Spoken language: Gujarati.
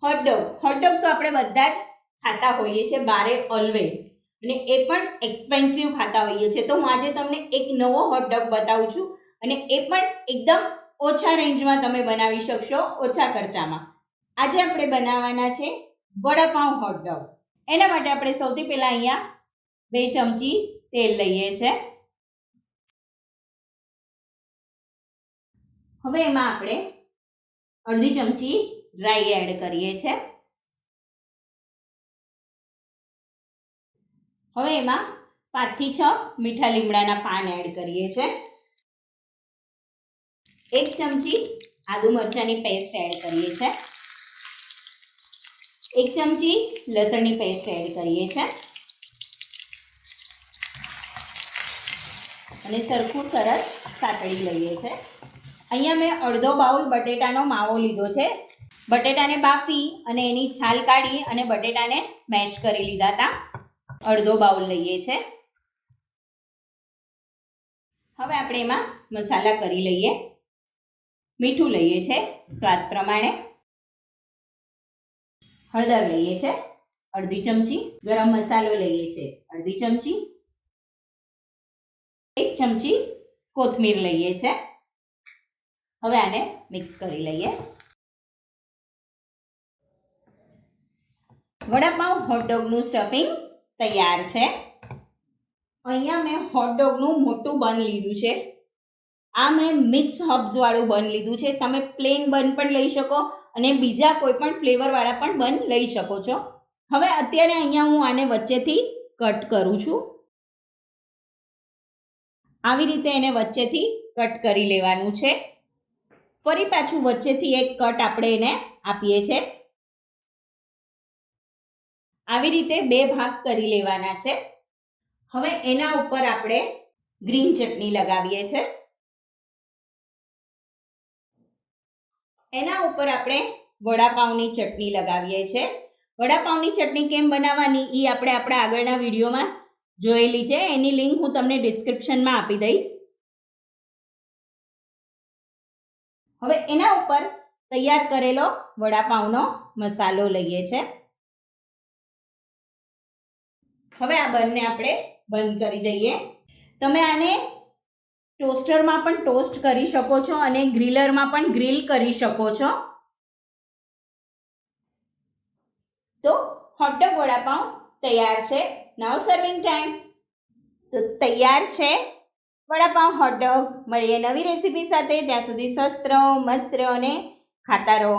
હોટડોગ તો આપણે બધા જ ખાતા હોઈએ છીએ બારે ઓલવેઝ, અને એ પણ એક્સપેન્સિવ ખાતા હોઈએ છીએ. તો હું આજે તમને એક નવો હોટડોગ બતાવું છું, અને એ પણ એકદમ ઓછા રેન્જમાં તમે બનાવી શકશો, ઓછા ખર્ચામાં. આજે આપણે બનાવવાના છે વડાપાઉં હોટડોગ. એના માટે આપણે સૌથી પહેલાં અહીંયા 2 ચમચી તેલ લઈએ છીએ. હવે એમાં આપણે અડધી ચમચી રાઈ એડ કરીએ છીએ. હવે એમાં 5 થી 6 મીઠા લીમડાના પાન એડ કરીએ છીએ. 1 ચમચી આદુ મરચાંની પેસ્ટ એડ કરીએ છીએ. 1 ચમચી લસણની પેસ્ટ એડ કરીએ છીએ અને સરખું સરસ સાતળી લઈએ છીએ. અહીંયા મેં અડધો બાઉલ બટેટાનો માવો લીધો છે. બટેટાને બાફી અને એની છાલ કાઢી અને બટેટાને મેશ કરી લીધા હતા. અડધો બાઉલ લઈએ છીએ. હવે આપણે એમાં મસાલા કરી લઈએ. મીઠું લઈએ છીએ સ્વાદ પ્રમાણે. હળદર લઈએ છીએ અડધી ચમચી. ગરમ મસાલો લઈએ છીએ અડધી ચમચી. 1 ચમચી કોથમીર લઈએ છીએ. હવે આને મિક્સ કરી લઈએ. વડાપાઉં હોટડોગનું સ્ટફિંગ તૈયાર છે. અહીંયા મેં હોટડોગનું મોટું બન લીધું છે. આ મેં મિક્સ હબ્સવાળું બન લીધું છે. તમે પ્લેન બન પણ લઈ શકો અને બીજા કોઈ પણ ફ્લેવરવાળા પણ બન લઈ શકો છો. હવે અત્યારે અહીંયા હું આને વચ્ચેથી કટ કરું છું. આવી રીતે એને વચ્ચેથી કટ કરી લેવાનું છે. ફરી પાછું વચ્ચેથી એક કટ આપણે એને આપીએ છીએ. આવી રીતે 2 ભાગ કરી લેવાના છે. હવે એના ઉપર આપણે ગ્રીન ચટણી લગાવીએ છીએ. એના ઉપર આપણે વડાપાઉંની ચટણી લગાવીએ છીએ. વડાપાઉંની ચટણી કેમ બનાવવાની એ આપણે આપણા આગળના વિડીયોમાં જોયેલી છે. એની લિંક હું તમને ડિસ્ક્રિપ્શનમાં આપી દઈશ. હવે એના ઉપર તૈયાર કરેલો વડાપાઉંનો મસાલો લઈએ છીએ. હવે આ બંને આપણે બંધ કરી દઈએ. તમે આને ટોસ્ટરમાં પણ ટોસ્ટ કરી શકો છો અને ગ્રીલરમાં પણ ગ્રીલ કરી શકો છો. તો હોટડોગ વડાપાઉં તૈયાર છે. નાઉ સર્વિંગ ટાઈમ. તો તૈયાર છે વડાપાઉં હોટડોગ. મળીએ નવી રેસીપી સાથે. ત્યાં સુધી સ્વસ્થ રહો, મસ્ત રહો અને ખાતા રહો.